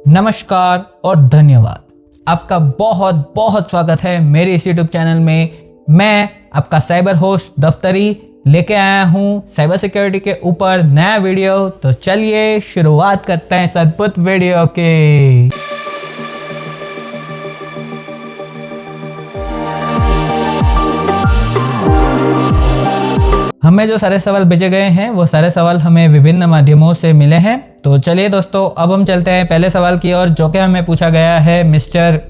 नमस्कार और धन्यवाद। आपका बहुत बहुत स्वागत है मेरे इस यूट्यूब चैनल में। मैं आपका साइबर होस्ट दफ्तरी लेके आया हूँ साइबर सिक्योरिटी के ऊपर नया वीडियो। तो चलिए शुरुआत करते हैं इस अद्भुत वीडियो के। हमें जो सारे सवाल भेजे गए हैं वो सारे सवाल हमें विभिन्न माध्यमों से मिले हैं। तो चलिए दोस्तों, अब हम चलते हैं पहले सवाल की ओर, जो कि हमें पूछा गया है मिस्टर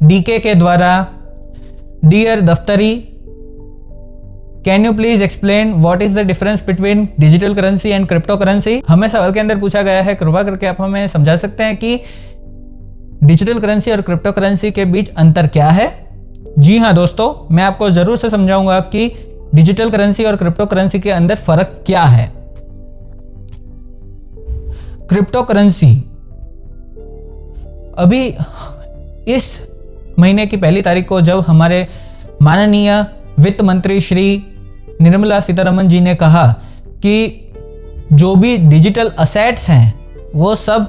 डीके के द्वारा। डियर दफ्तरी, can you please explain what is the difference between digital currency and crypto currency. हमें सवाल के अंदर पूछा गया है, कृपया करके आप हमें समझा सकते हैं कि डिजिटल करेंसी और क्रिप्टो करेंसी के बीच अंतर क्या है। जी हाँ दोस्तों, मैं आपको जरूर से समझाऊंगा कि डिजिटल करेंसी और क्रिप्टो करेंसी के अंदर फर्क क्या है। क्रिप्टो करेंसी अभी इस महीने की 1 तारीख को जब हमारे माननीय वित्त मंत्री श्री निर्मला सीतारमण जी ने कहा कि जो भी डिजिटल असेट्स हैं वो सब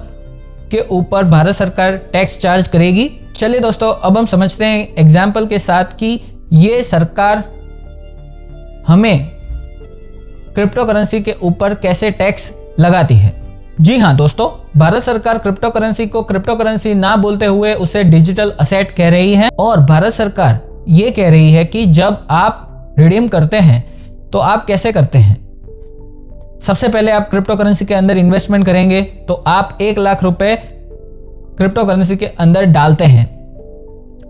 के ऊपर भारत सरकार टैक्स चार्ज करेगी। चलिए दोस्तों, अब हम समझते हैं एग्जाम्पल के साथ कि ये सरकार हमें क्रिप्टो करेंसी के ऊपर कैसे टैक्स लगाती है। जी हाँ दोस्तों, भारत सरकार क्रिप्टो करेंसी को क्रिप्टो करेंसी ना बोलते हुए उसे डिजिटल असेट कह रही है। और भारत सरकार ये कह रही है कि जब आप रिडीम करते हैं तो आप कैसे करते हैं। सबसे पहले आप क्रिप्टो करेंसी के अंदर इन्वेस्टमेंट करेंगे तो आप 1 लाख रुपए क्रिप्टो करेंसी के अंदर डालते हैं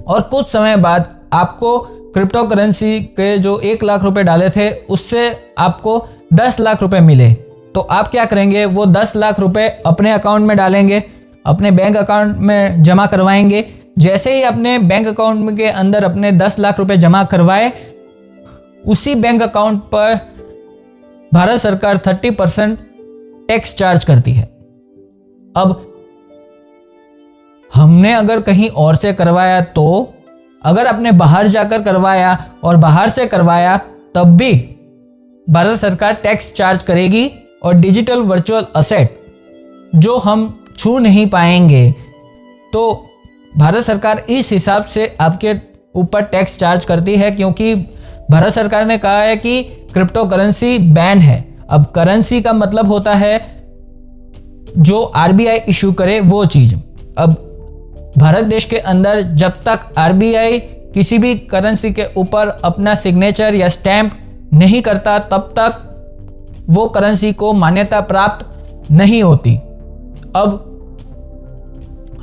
और कुछ समय बाद आपको क्रिप्टो करेंसी के जो 1 लाख रुपए डाले थे उससे आपको 10 लाख रुपए मिले। तो आप क्या करेंगे, वो 10 लाख रुपए अपने अकाउंट में डालेंगे, अपने बैंक अकाउंट में जमा करवाएंगे। जैसे ही अपने बैंक अकाउंट के अंदर अपने 10 लाख रुपए जमा करवाए, उसी बैंक अकाउंट पर भारत सरकार 30% टैक्स चार्ज करती है। अब हमने अगर कहीं और से करवाया, तो अगर आपने बाहर जाकर करवाया और बाहर से करवाया, तब भी भारत सरकार टैक्स चार्ज करेगी। और डिजिटल वर्चुअल असेट जो हम छू नहीं पाएंगे, तो भारत सरकार इस हिसाब से आपके ऊपर टैक्स चार्ज करती है, क्योंकि भारत सरकार ने कहा है कि क्रिप्टो करेंसी बैन है। अब करेंसी का मतलब होता है जो आरबीआई इशू करे वो चीज। अब भारत देश के अंदर जब तक आरबीआई किसी भी करेंसी के ऊपर अपना सिग्नेचर या स्टैंप नहीं करता, तब तक वो करेंसी को मान्यता प्राप्त नहीं होती। अब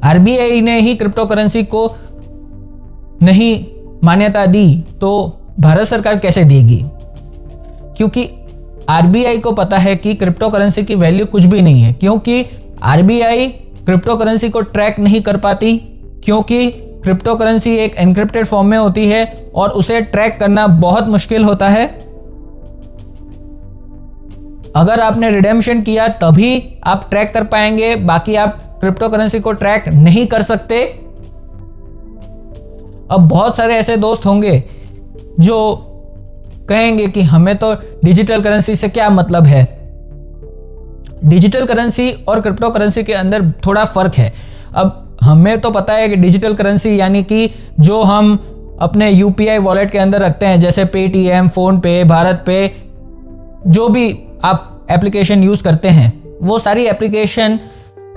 आरबीआई ने ही क्रिप्टो करेंसी को नहीं मान्यता दी, तो भारत सरकार कैसे देगी? क्योंकि आरबीआई को पता है कि क्रिप्टो करेंसी की वैल्यू कुछ भी नहीं है, क्योंकि आरबीआई क्रिप्टो करेंसी को ट्रैक नहीं कर पाती, क्योंकि क्रिप्टो करेंसी एक एन्क्रिप्टेड फॉर्म में होती है और उसे ट्रैक करना बहुत मुश्किल होता है। अगर आपने रिडेम्पशन किया तभी आप ट्रैक कर पाएंगे, बाकी आप क्रिप्टो करेंसी को ट्रैक नहीं कर सकते। अब बहुत सारे ऐसे दोस्त होंगे जो कहेंगे कि हमें तो डिजिटल करेंसी से क्या मतलब है। डिजिटल करेंसी और क्रिप्टो करेंसी के अंदर थोड़ा फर्क है। अब हमें तो पता है कि डिजिटल करेंसी यानी कि जो हम अपने यूपीआई वॉलेट के अंदर रखते हैं, जैसे पेटीएम, फोन पे, भारत पे, जो भी आप एप्लीकेशन यूज करते हैं, वो सारी एप्लीकेशन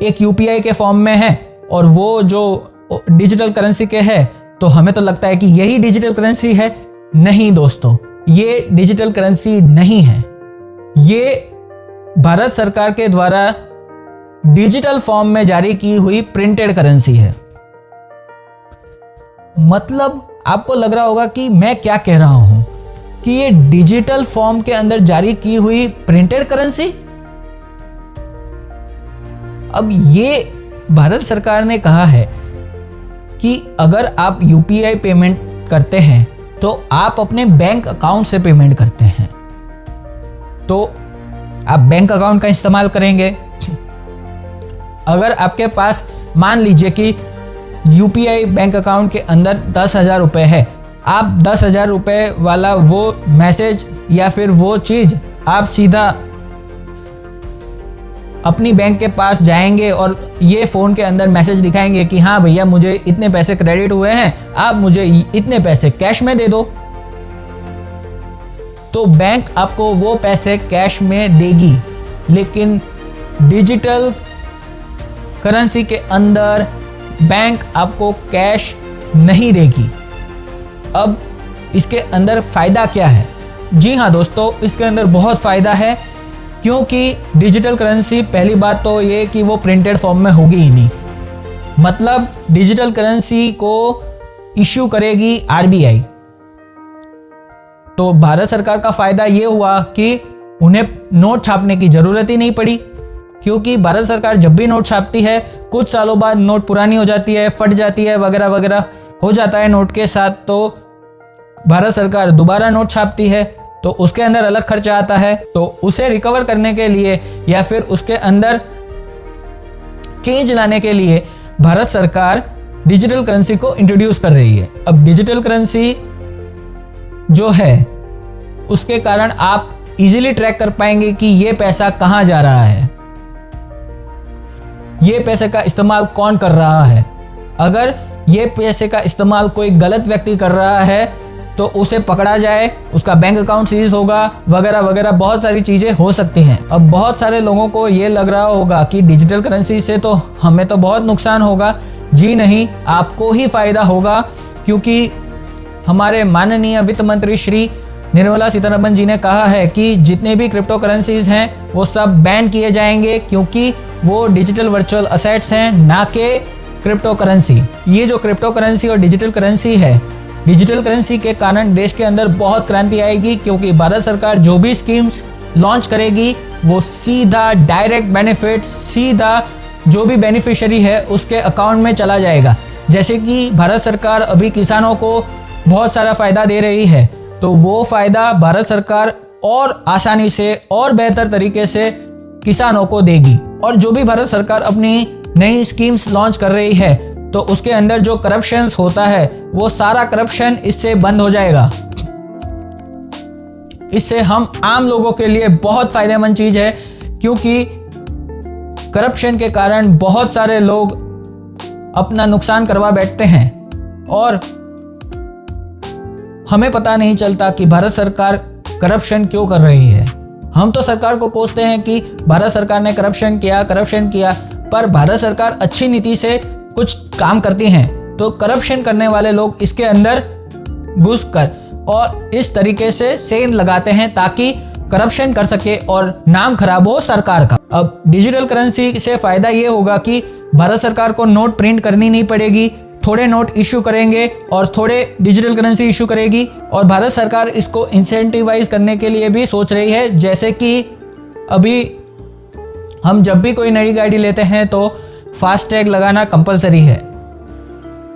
एक यूपीआई के फॉर्म में है और वो जो डिजिटल करेंसी के है, तो हमें तो लगता है कि यही डिजिटल करेंसी है। नहीं दोस्तों, ये डिजिटल करेंसी नहीं है। ये भारत सरकार के द्वारा डिजिटल फॉर्म में जारी की हुई प्रिंटेड करेंसी है। मतलब आपको लग रहा होगा कि मैं क्या कह रहा हूं कि ये डिजिटल फॉर्म के अंदर जारी की हुई प्रिंटेड करेंसी। अब ये भारत सरकार ने कहा है कि अगर आप यूपीआई पेमेंट करते हैं तो आप अपने बैंक अकाउंट से पेमेंट करते हैं, तो आप बैंक अकाउंट का इस्तेमाल करेंगे। अगर आपके पास मान लीजिए कि यूपीआई बैंक अकाउंट के अंदर 10,000 रुपए है, आप 10,000 रुपए वाला वो मैसेज या फिर वो चीज आप सीधा अपनी बैंक के पास जाएंगे और ये फ़ोन के अंदर मैसेज दिखाएंगे कि हाँ भैया मुझे इतने पैसे क्रेडिट हुए हैं, आप मुझे इतने पैसे कैश में दे दो, तो बैंक आपको वो पैसे कैश में देगी। लेकिन डिजिटल करेंसी के अंदर बैंक आपको कैश नहीं देगी। अब इसके अंदर फ़ायदा क्या है? जी हाँ दोस्तों, इसके अंदर बहुत फ़ायदा है, क्योंकि डिजिटल करेंसी, पहली बात तो ये कि वो प्रिंटेड फॉर्म में होगी ही नहीं। मतलब डिजिटल करेंसी को इश्यू करेगी आरबीआई। तो भारत सरकार का फ़ायदा ये हुआ कि उन्हें नोट छापने की ज़रूरत ही नहीं पड़ी, क्योंकि भारत सरकार जब भी नोट छापती है कुछ सालों बाद नोट पुरानी हो जाती है, फट जाती है, वगैरह वगैरह हो जाता है नोट के साथ, तो भारत सरकार दोबारा नोट छापती है, तो उसके अंदर अलग खर्चा आता है। तो उसे रिकवर करने के लिए या फिर उसके अंदर चेंज लाने के लिए भारत सरकार डिजिटल करेंसी को इंट्रोड्यूस कर रही है। अब डिजिटल करेंसी जो है उसके कारण आप इजीली ट्रैक कर पाएंगे कि ये पैसा कहाँ जा रहा है, ये पैसे का इस्तेमाल कौन कर रहा है। अगर ये पैसे का इस्तेमाल कोई गलत व्यक्ति कर रहा है तो उसे पकड़ा जाए, उसका बैंक अकाउंट सीज होगा, वगैरह वगैरह बहुत सारी चीज़ें हो सकती हैं। अब बहुत सारे लोगों को ये लग रहा होगा कि डिजिटल करेंसी से तो हमें तो बहुत नुकसान होगा। जी नहीं, आपको ही फ़ायदा होगा, क्योंकि हमारे माननीय वित्त मंत्री श्री निर्मला सीतारमण जी ने कहा है कि जितने भी क्रिप्टो करेंसीज हैं वो सब बैन किए जाएंगे, क्योंकि वो डिजिटल वर्चुअल असेट्स हैं, ना कि क्रिप्टो करेंसी। ये जो क्रिप्टो करेंसी और डिजिटल करेंसी है, डिजिटल करेंसी के कारण देश के अंदर बहुत क्रांति आएगी, क्योंकि भारत सरकार जो भी स्कीम्स लॉन्च करेगी वो सीधा डायरेक्ट बेनिफिट सीधा जो भी बेनिफिशियरी है उसके अकाउंट में चला जाएगा। जैसे कि भारत सरकार अभी किसानों को बहुत सारा फ़ायदा दे रही है, तो वो फ़ायदा भारत सरकार और आसानी से और बेहतर तरीके से किसानों को देगी। और जो भी भारत सरकार अपनी नई स्कीम्स लॉन्च कर रही है तो उसके अंदर जो करप्शन होता है वो सारा करप्शन इससे बंद हो जाएगा। इससे हम आम लोगों के लिए बहुत फायदेमंद चीज है, क्योंकि करप्शन के कारण बहुत सारे लोग अपना नुकसान करवा बैठते हैं और हमें पता नहीं चलता कि भारत सरकार करप्शन क्यों कर रही है। हम तो सरकार को कोसते हैं कि भारत सरकार ने करप्शन किया, पर भारत सरकार अच्छी नीति से कुछ काम करती हैं तो करप्शन करने वाले लोग इसके अंदर घुसकर और इस तरीके से सेंध लगाते हैं ताकि करप्शन कर सके और नाम खराब हो सरकार का। अब डिजिटल करेंसी से फायदा ये होगा कि भारत सरकार को नोट प्रिंट करनी नहीं पड़ेगी, थोड़े नोट इशू करेंगे और थोड़े डिजिटल करेंसी इशू करेगी। और भारत सरकार इसको इंसेंटिवाइज करने के लिए भी सोच रही है, जैसे कि अभी हम जब भी कोई नई गाड़ी लेते हैं तो फास्टैग लगाना कंपलसरी है।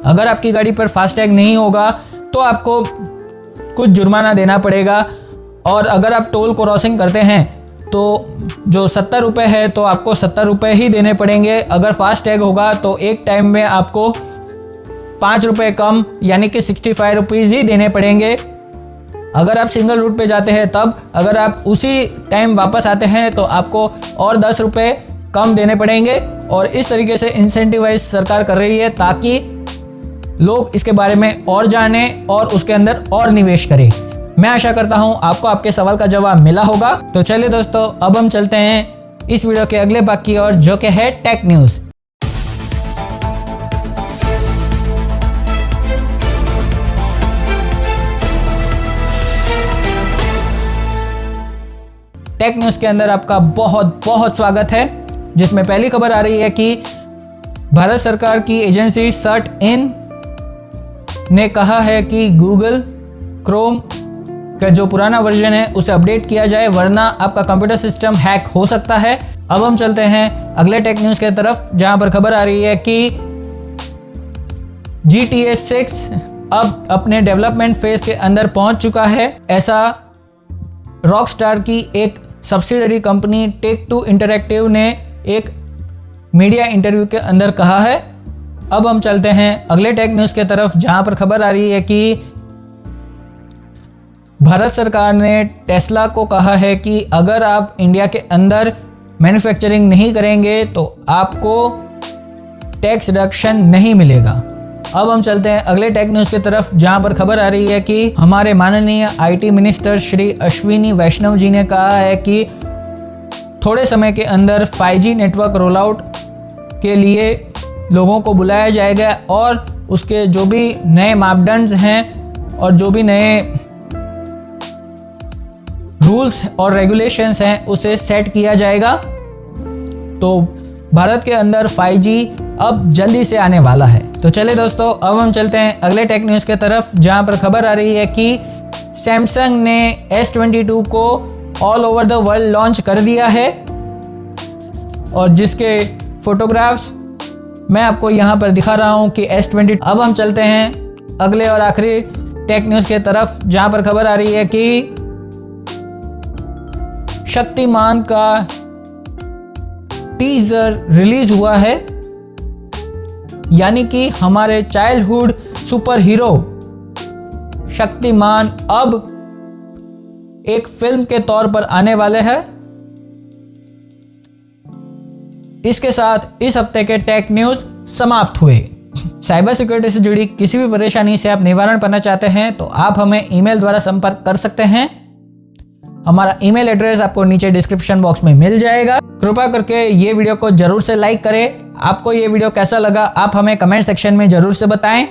अगर आपकी गाड़ी पर फास्टैग नहीं होगा तो आपको कुछ जुर्माना देना पड़ेगा, और अगर आप टोल क्रॉसिंग करते हैं तो जो 70 रुपये है तो आपको 70 रुपये ही देने पड़ेंगे। अगर फास्टैग होगा तो एक टाइम में आपको 5 रुपये कम यानी कि 65 रुपीज़ ही देने पड़ेंगे। अगर आप सिंगल रूट पे जाते हैं तब, अगर आप उसी टाइम वापस आते हैं तो आपको और 10 रुपये कम देने पड़ेंगे। और इस तरीके से इंसेंटिवाइज सरकार कर रही है ताकि लोग इसके बारे में और जाने और उसके अंदर और निवेश करें। मैं आशा करता हूं आपको आपके सवाल का जवाब मिला होगा। तो चलिए दोस्तों, अब हम चलते हैं इस वीडियो के अगले भाग की ओर, जो कि है टेक न्यूज़। टेक न्यूज़ के अंदर आपका बहुत बहुत स्वागत है, जिसमें पहली खबर आ रही है कि भारत सरकार की एजेंसी सर्ट-इन ने कहा है कि गूगल क्रोम का जो पुराना वर्जन है उसे अपडेट किया जाए, वरना आपका कंप्यूटर सिस्टम हैक हो सकता है। अब हम चलते हैं अगले टेक न्यूज़ की तरफ, जहां पर खबर आ रही है कि GTA 6 अब अपने डेवलपमेंट फेज के अंदर पहुंच चुका है। ऐसा रॉकस्टार की एक सब्सिडरी कंपनी टेक-2 इंटरैक्टिव ने एक मीडिया इंटरव्यू के अंदर कहा है। अब हम चलते हैं अगले टेक न्यूज़ की तरफ, जहां पर खबर आ रही है कि भारत सरकार ने टेस्ला को कहा है कि अगर आप इंडिया के अंदर मैन्युफैक्चरिंग नहीं करेंगे तो आपको टैक्स रिडक्शन नहीं मिलेगा। अब हम चलते हैं अगले टेक न्यूज़ की तरफ, जहां पर खबर आ रही है कि हमारे माननीय आईटी मिनिस्टर श्री अश्विनी वैष्णव जी ने कहा है कि थोड़े समय के अंदर 5G नेटवर्क रोल आउट के लिए लोगों को बुलाया जाएगा और उसके जो भी नए मापदंड हैं और जो भी नए रूल्स और रेगुलेशंस हैं उसे सेट किया जाएगा। तो भारत के अंदर 5G अब जल्दी से आने वाला है। तो चलिए दोस्तों, अब हम चलते हैं अगले टेक न्यूज़ की तरफ, जहां पर खबर आ रही है कि सैमसंग ने S22 को all over the world launch कर दिया है और जिसके फोटोग्राफ्स मैं आपको यहां पर दिखा रहा हूं कि S22। अब हम चलते हैं अगले और आखिरी टेक न्यूज़ की तरफ, जहां पर खबर आ रही है कि शक्तिमान का टीजर रिलीज हुआ है, यानी कि हमारे चाइल्डहुड सुपर हीरो शक्तिमान अब एक फिल्म के तौर पर आने वाले हैं। इसके साथ इस हफ्ते के टेक न्यूज़ समाप्त हुए। साइबर सिक्योरिटी से जुड़ी किसी भी परेशानी से आप निवारण पाना चाहते हैं तो आप हमें ईमेल द्वारा संपर्क कर सकते हैं। हमारा ईमेल एड्रेस आपको नीचे डिस्क्रिप्शन बॉक्स में मिल जाएगा। कृपया करके ये वीडियो को जरूर से लाइक करें। आपको ये वीडियो कैसा लगा आप हमें कमेंट सेक्शन में जरूर से बताएं।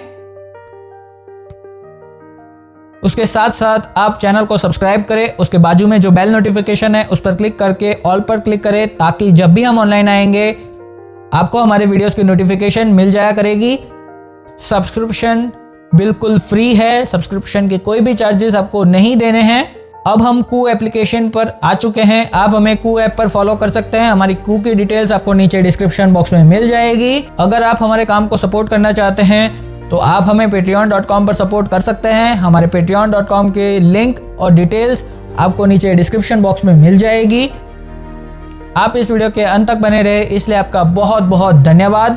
उसके साथ साथ आप चैनल को सब्सक्राइब करें, उसके बाजू में जो बेल नोटिफिकेशन है उस पर क्लिक करके ऑल पर क्लिक करें, ताकि जब भी हम ऑनलाइन आएंगे आपको हमारे वीडियोस की नोटिफिकेशन मिल जाया करेगी। सब्सक्रिप्शन बिल्कुल फ्री है, सब्सक्रिप्शन के कोई भी चार्जेस आपको नहीं देने हैं। अब हम कू एप्लीकेशन पर आ चुके हैं, आप हमें कू ऐप पर फॉलो कर सकते हैं। हमारी कू की डिटेल्स आपको नीचे डिस्क्रिप्शन बॉक्स में मिल जाएगी। अगर आप हमारे काम को सपोर्ट करना चाहते हैं तो आप हमें patreon.com पर सपोर्ट कर सकते हैं। हमारे patreon.com के लिंक और डिटेल्स आपको नीचे डिस्क्रिप्शन बॉक्स में मिल जाएगी। आप इस वीडियो के अंत तक बने रहे, इसलिए आपका बहुत बहुत धन्यवाद।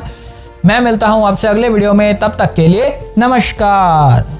मैं मिलता हूं आपसे अगले वीडियो में, तब तक के लिए नमस्कार।